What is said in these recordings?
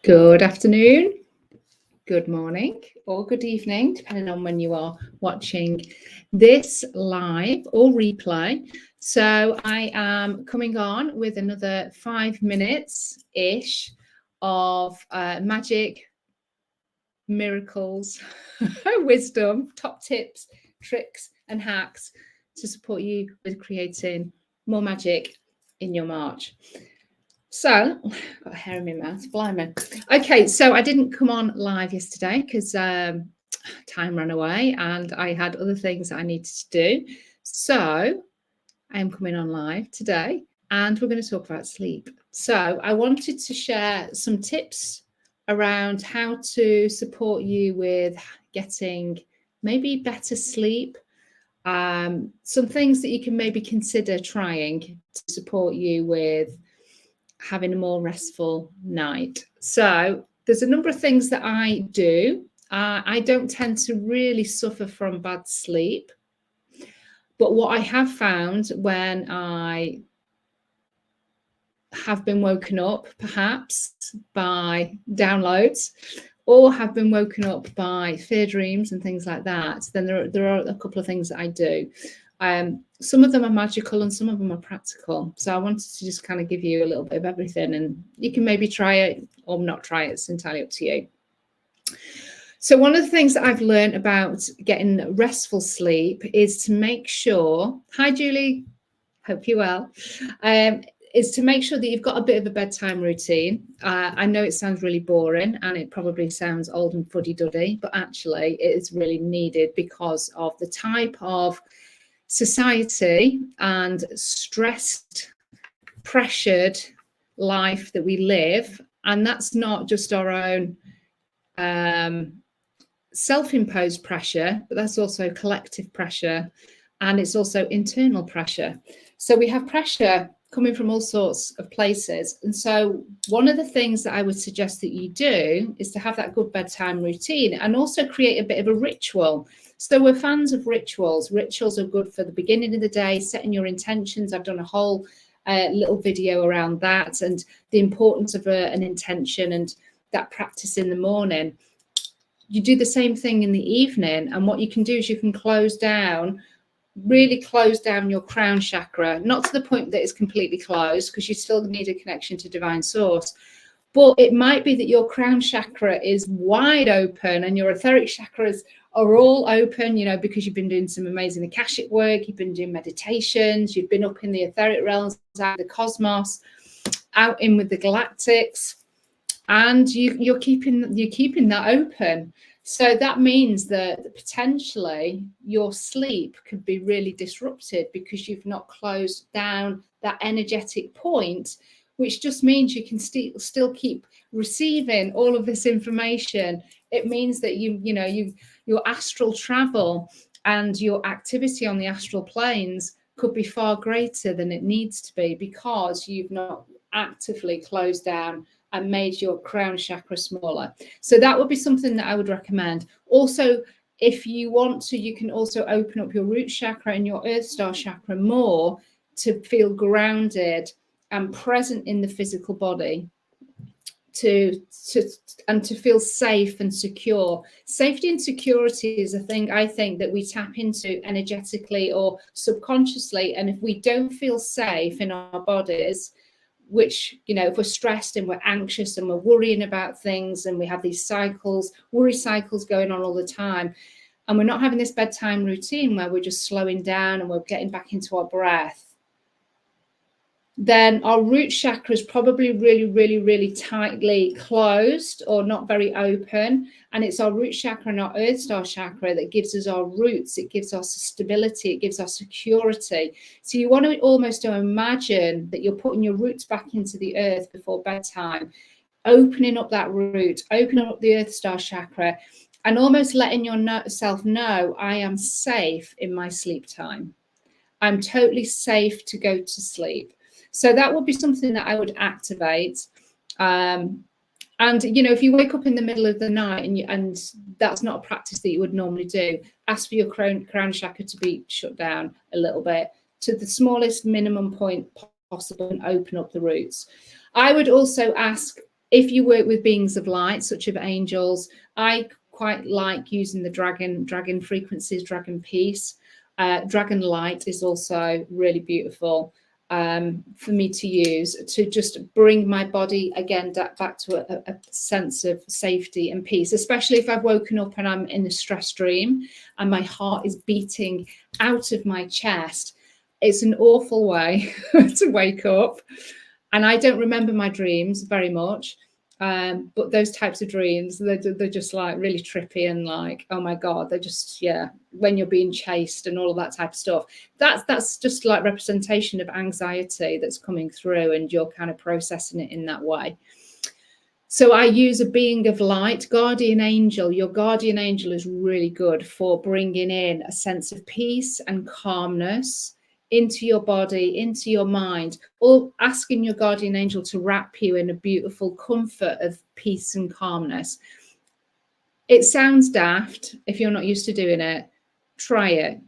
Good afternoon, good morning, or good evening, depending on when you are watching this live or replay. So I am coming on with another 5 minutes-ish of magic, miracles, wisdom, top tips, tricks, and hacks to support you with creating more magic in your March. So, got a hair in my mouth, blimey. Okay, so I didn't come on live yesterday because time ran away and I had other things that I needed to do. So, I am coming on live today and we're going to talk about sleep. So, I wanted to share some tips around how to support you with getting maybe better sleep. Some things that you can maybe consider trying to support you with having a more restful night. So there's a number of things that I do. I don't tend to really suffer from bad sleep. But what I have found when I have been woken up perhaps by downloads or have been woken up by fear dreams and things like that, then there are a couple of things that I do. Some of them are magical and some of them are practical. So I wanted to just kind of give you a little bit of everything, and you can maybe try it or not try it. It's entirely up to you. So one of the things that I've learned about getting restful sleep is to make sure, hi Julie, hope you're well, is to make sure that you've got a bit of a bedtime routine. I know it sounds really boring and it probably sounds old and fuddy-duddy, but actually it is really needed because of the type of society and stressed, pressured life that we live. And that's not just our own self-imposed pressure, but that's also collective pressure, and it's also internal pressure. So we have pressure coming from all sorts of places. And so one of the things that I would suggest that you do is to have that good bedtime routine and also create a bit of a ritual. So we're fans of rituals. Rituals are good for the beginning of the day, setting your intentions. I've done a whole little video around that and the importance of an intention and that practice in the morning. You do the same thing in the evening. And what you can do is you can really close down your crown chakra, not to the point that it's completely closed because you still need a connection to divine source. But it might be that your crown chakra is wide open and your etheric chakras are all open, you know, because you've been doing some amazing Akashic work, you've been doing meditations, you've been up in the etheric realms, out of the cosmos, out in with the galactics, and you're keeping that open. So that means that potentially your sleep could be really disrupted because you've not closed down that energetic point, which just means you can still keep receiving all of this information. It means that your astral travel and your activity on the astral planes could be far greater than it needs to be because you've not actively closed down and made your crown chakra smaller. So that would be something that I would recommend. Also, if you want to, you can also open up your root chakra and your earth star chakra more to feel grounded and present in the physical body, and to feel safe and secure. Safety and security is a thing I think that we tap into energetically or subconsciously. And if we don't feel safe in our bodies, which, you know, if we're stressed and we're anxious and we're worrying about things and we have these worry cycles going on all the time, and we're not having this bedtime routine where we're just slowing down and we're getting back into our breath, then our root chakra is probably really tightly closed or not very open. And it's our root chakra and our earth star chakra that gives us our roots. It gives us stability. It gives us security. So you want to almost imagine that you're putting your roots back into the earth before bedtime, opening up that root, opening up the earth star chakra, and almost letting yourself know, I am safe in my sleep time. I'm totally safe to go to sleep. So that would be something that I would activate. And, you know, if you wake up in the middle of the night and that's not a practice that you would normally do, ask for your crown chakra to be shut down a little bit to the smallest minimum point possible and open up the roots. I would also ask If you work with beings of light, such as angels, I quite like using the dragon frequencies, dragon peace. Dragon light is also really beautiful for me to use to just bring my body again back to a sense of safety and peace, especially if I've woken up and I'm in a stress dream and my heart is beating out of my chest. It's an awful way to wake up. And I don't remember my dreams very much. But those types of dreams, they're just like really trippy and like, oh my God, they're just, yeah, when you're being chased and all of that type of stuff. That's just like representation of anxiety that's coming through and you're kind of processing it in that way. So I use a being of light, guardian angel. Your guardian angel is really good for bringing in a sense of peace and calmness into your body, into your mind, or asking your guardian angel to wrap you in a beautiful comfort of peace and calmness. It sounds daft if you're not used to doing it. Try it.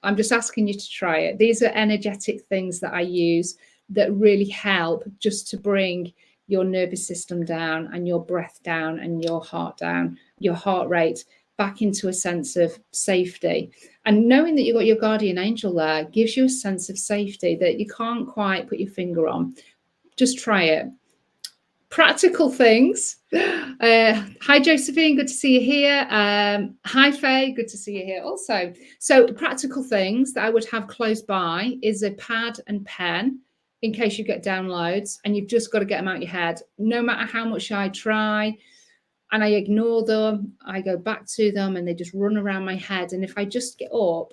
I'm just asking you to try it. These are energetic things that I use that really help just to bring your nervous system down and your breath down and your heart down, your heart rate back into a sense of safety. And knowing that you've got your guardian angel there gives you a sense of safety that you can't quite put your finger on. Just try it. Practical things. Hi, Josephine. Good to see you here. Hi, Faye. Good to see you here also. So practical things that I would have close by is a pad and pen in case you get downloads and you've just got to get them out your head. No matter how much I try, and I ignore them, I go back to them and they just run around my head. And if I just get up,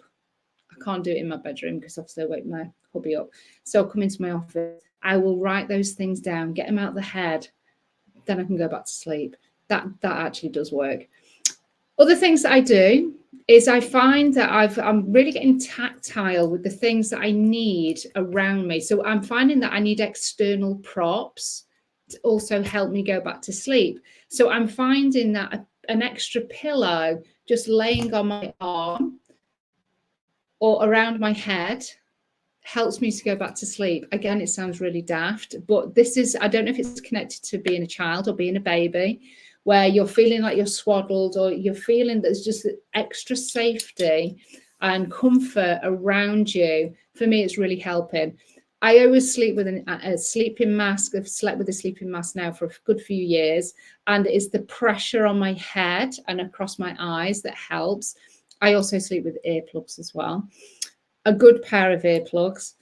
I can't do it in my bedroom because obviously I wake my hubby up. So I'll come into my office, I will write those things down, get them out of the head, then I can go back to sleep. That actually does work. Other things that I do is I find that I'm really getting tactile with the things that I need around me. So I'm finding that I need external props to also help me go back to sleep. So I'm finding that an extra pillow just laying on my arm or around my head helps me to go back to sleep. Again, it sounds really daft, but this is, I don't know if it's connected to being a child or being a baby, where you're feeling like you're swaddled or you're feeling there's just extra safety and comfort around you. For me, it's really helping. I always sleep with a sleeping mask. I've slept with a sleeping mask now for a good few years, and it's the pressure on my head and across my eyes that helps. I also sleep with earplugs as well, a good pair of earplugs.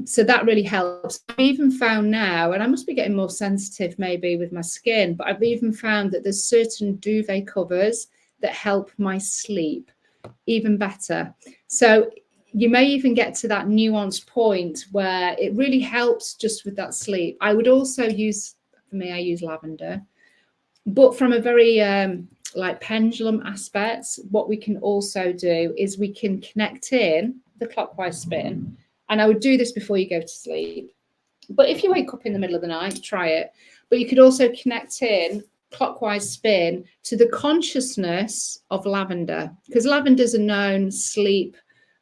So that really helps. I've even found now, and I must be getting more sensitive maybe with my skin, but I've even found that there's certain duvet covers that help my sleep even better. So you may even get to that nuanced point where it really helps just with that sleep. I would also use, for me, I use lavender, but from a very like pendulum aspects, what we can also do is we can connect in the clockwise spin. And I would do this before you go to sleep. But if you wake up in the middle of the night, try it. But you could also connect in clockwise spin to the consciousness of lavender, because lavender is a known sleep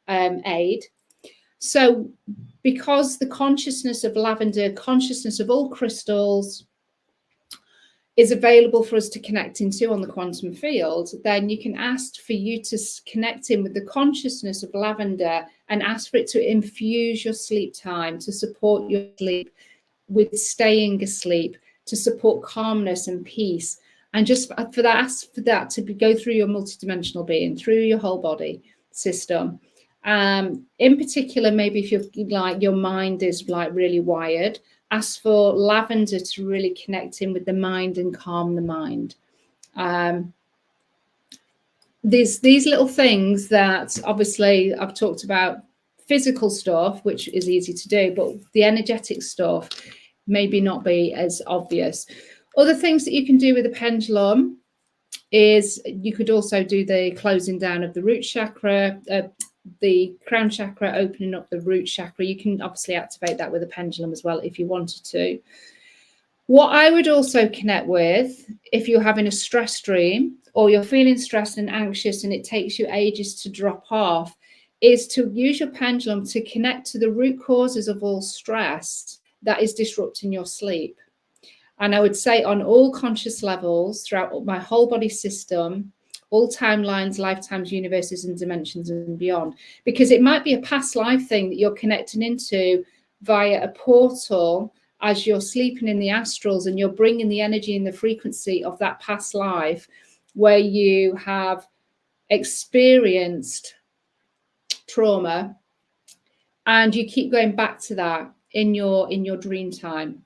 aid. So because the consciousness of lavender, consciousness of all crystals is available for us to connect into on the quantum field, then you can ask for you to connect in with the consciousness of lavender and ask for it to infuse your sleep time, to support your sleep with staying asleep, to support calmness and peace. And just for that, ask for that to go through your multidimensional being, through your whole body system. In particular, maybe if you're like your mind is like really wired, ask for lavender to really connect in with the mind and calm the mind. These little things that obviously I've talked about, physical stuff, which is easy to do, but the energetic stuff maybe not be as obvious. Other things that you can do with a pendulum is you could also do the closing down of the root chakra, the crown chakra, opening up the root chakra. You can obviously activate that with a pendulum as well if you wanted to. What I would also connect with, if you're having a stress dream or you're feeling stressed and anxious and it takes you ages to drop off, is to use your pendulum to connect to the root causes of all stress that is disrupting your sleep. And I would say on all conscious levels throughout my whole body system, all timelines, lifetimes, universes, and dimensions and beyond, because it might be a past life thing that you're connecting into via a portal as you're sleeping in the astrals, and you're bringing the energy and the frequency of that past life where you have experienced trauma, and you keep going back to that in your dream time,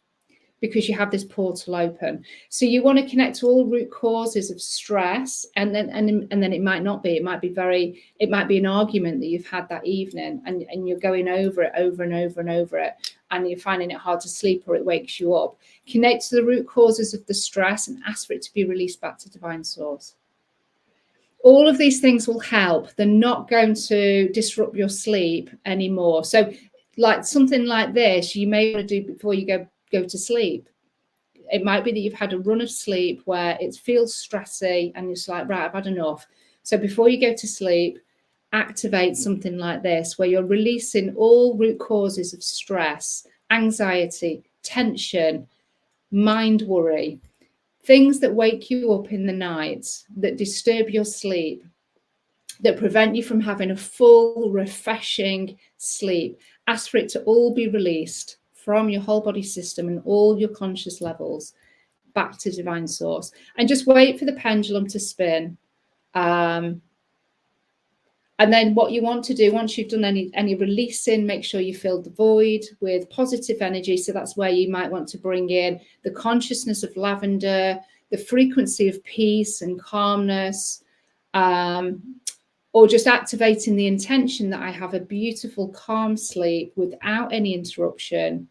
because you have this portal open. So you want to connect to all root causes of stress, and then it might not be. It might be an argument that you've had that evening, and you're going over it over and over and over it, and you're finding it hard to sleep, or it wakes you up. Connect to the root causes of the stress and ask for it to be released back to divine source. All of these things will help. They're not going to disrupt your sleep anymore. So like something like this, you may want to do before you go to sleep. It might be that you've had a run of sleep where it feels stressy and you're just like, right, I've had enough. So before you go to sleep, activate something like this, where you're releasing all root causes of stress, anxiety, tension, mind worry, things that wake you up in the night, that disturb your sleep, that prevent you from having a full, refreshing sleep. Ask for it to all be released from your whole body system and all your conscious levels back to divine source. And just wait for the pendulum to spin. And then what you want to do, once you've done any releasing, make sure you fill the void with positive energy. So that's where you might want to bring in the consciousness of lavender, the frequency of peace and calmness, or just activating the intention that I have a beautiful, calm sleep without any interruption.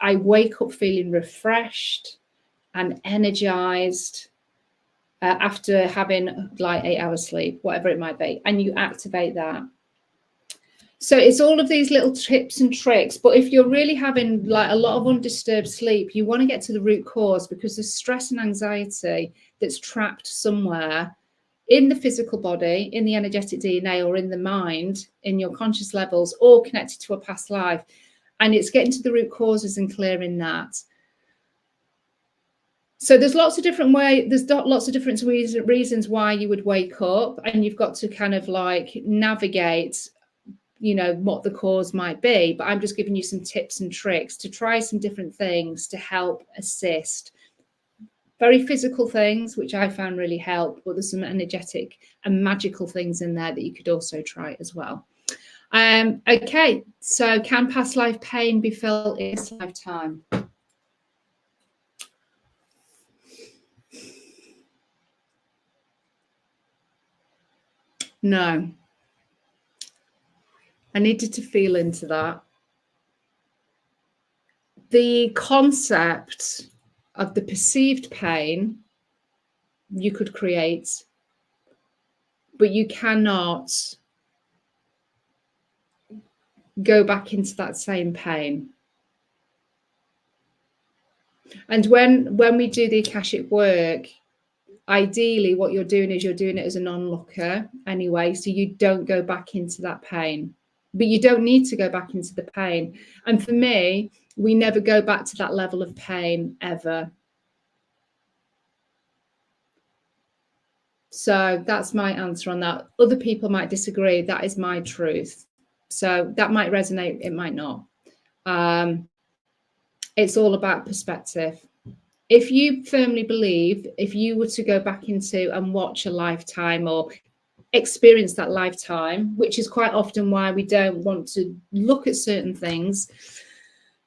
I wake up feeling refreshed and energized after having like 8 hours sleep, whatever it might be, and you activate that. So it's all of these little tips and tricks. But if you're really having like a lot of undisturbed sleep, you want to get to the root cause, because the stress and anxiety that's trapped somewhere in the physical body, in the energetic DNA, or in the mind, in your conscious levels, or connected to a past life. And it's getting to the root causes and clearing that. So there's lots of different ways, there's lots of different reasons why you would wake up, and you've got to kind of like navigate, you know, what the cause might be. But I'm just giving you some tips and tricks to try some different things to help assist. Very physical things, which I found really help, but there's some energetic and magical things in there that you could also try as well. Okay, so can past life pain be felt in this lifetime? No. I needed to feel into that. The concept of the perceived pain you could create, but you cannot go back into that same pain. And when we do the Akashic work, ideally what you're doing is you're doing it as an onlooker anyway, so you don't go back into that pain. But you don't need to go back into the pain. And for me, we never go back to that level of pain ever. So that's my answer on that. Other people might disagree. That is my truth. So that might resonate, it might not. It's all about perspective. If you firmly believe, if you were to go back into and watch a lifetime or experience that lifetime, which is quite often why we don't want to look at certain things,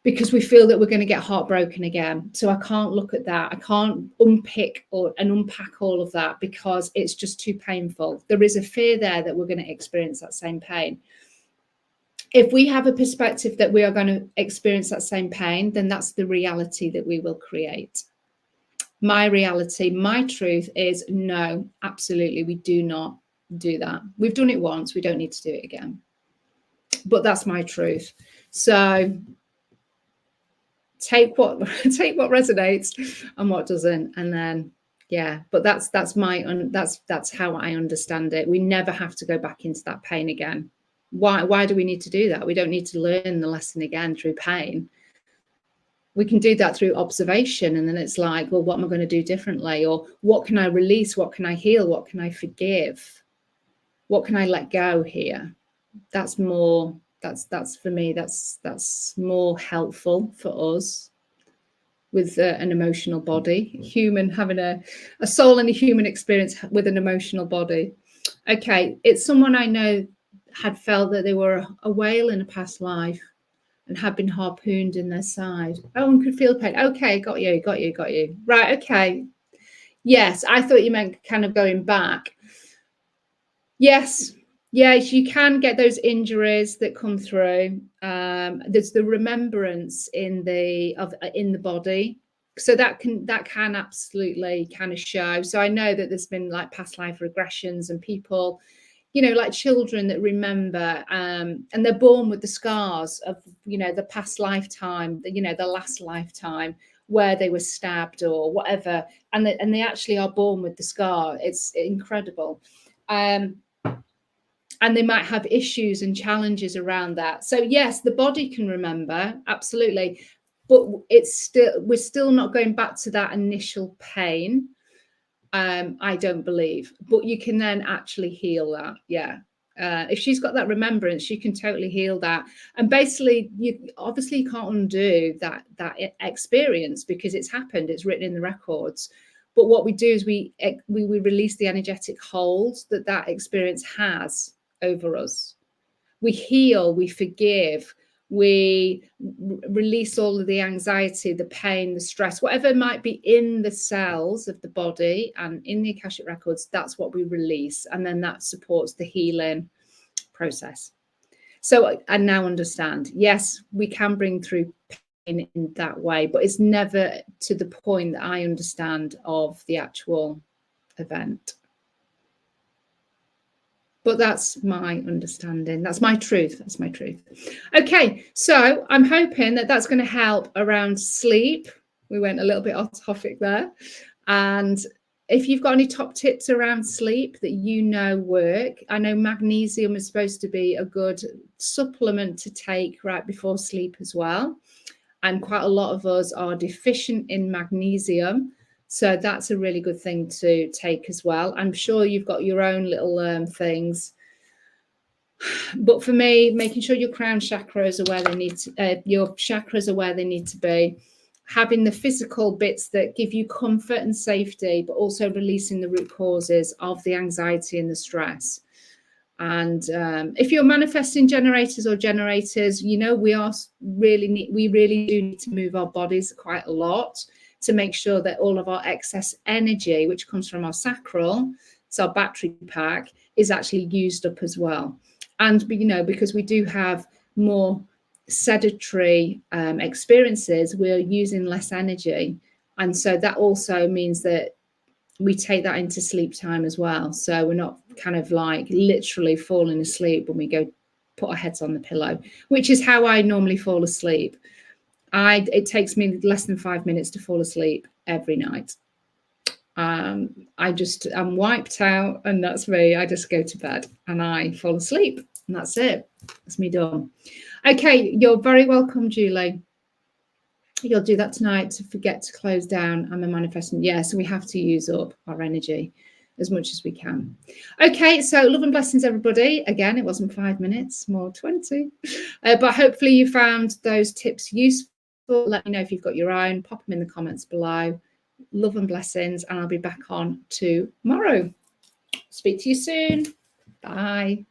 because we feel that we're going to get heartbroken again. So I can't look at that. I can't unpick and unpack all of that because it's just too painful. There is a fear there that we're going to experience that same pain. If we have a perspective that we are going to experience that same pain, then that's the reality that we will create. My reality, my truth is no, absolutely, we do not do that. We've done it once, we don't need to do it again. But that's my truth. So take what resonates and what doesn't, and then yeah. But that's how I understand it. We never have to go back into that pain again. Why do we need to do that? We don't need to learn the lesson again through pain. We can do that through observation, and then it's like, well, what am I going to do differently? Or what can I release? What can I heal? What can I forgive? What can I let go here? That's more, that's for me, that's more helpful for us with an emotional body, human, having a soul and a human experience with an emotional body. Okay, it's someone I know had felt that they were a whale in a past life and had been harpooned in their side. Oh, and could feel pain. Okay, got you. Right, okay. Yes, I thought you meant kind of going back. Yes, you can get those injuries that come through. There's the remembrance in the body, so that can absolutely kind of show. So I know that there's been like past life regressions and people, you know, like children that remember, and they're born with the scars of, you know, the past lifetime, you know, the last lifetime where they were stabbed or whatever, and they actually are born with the scar. It's incredible. And they might have issues and challenges around that. So yes, the body can remember, absolutely, but we're still not going back to that initial pain. I don't believe, but you can then actually heal that. Yeah. If she's got that remembrance, she can totally heal that. And basically, you can't undo that experience because it's happened. It's written in the records. But what we do is we release the energetic hold that experience has over us. We heal, we forgive, we release all of the anxiety, the pain, the stress, whatever might be in the cells of the body and in the Akashic records. That's what we release, and then that supports the healing process. So I now understand, yes, we can bring through pain in that way, but it's never to the point that I understand of the actual event. But that's my understanding. That's my truth. That's my truth. Okay, so I'm hoping that that's going to help around sleep. We went a little bit off topic there. And if you've got any top tips around sleep that you know work, I know magnesium is supposed to be a good supplement to take right before sleep as well. And quite a lot of us are deficient in magnesium. So that's a really good thing to take as well. I'm sure you've got your own little things. But for me, making sure your crown chakras are where they need to, your chakras are where they need to be. Having the physical bits that give you comfort and safety, but also releasing the root causes of the anxiety and the stress. And if you're manifesting generators, you know, we really do need to move our bodies quite a lot to make sure that all of our excess energy, which comes from our sacral, it's our battery pack, is actually used up as well. And, you know, because we do have more sedentary experiences, we're using less energy. And so that also means that we take that into sleep time as well. So we're not kind of like literally falling asleep when we go put our heads on the pillow, which is how I normally fall asleep. It takes me less than 5 minutes to fall asleep every night. I'm wiped out, and that's me. I just go to bed and I fall asleep, and that's it. That's me done. Okay, you're very welcome, Julie. You'll do that tonight to forget to close down. I'm a manifesting. Yeah, so we have to use up our energy as much as we can. Okay, so love and blessings, everybody. Again, it wasn't 5 minutes, more 20. But hopefully you found those tips useful. Let me know if you've got your own. Pop them in the comments below. Love and blessings, and I'll be back on tomorrow. Speak to you soon. Bye.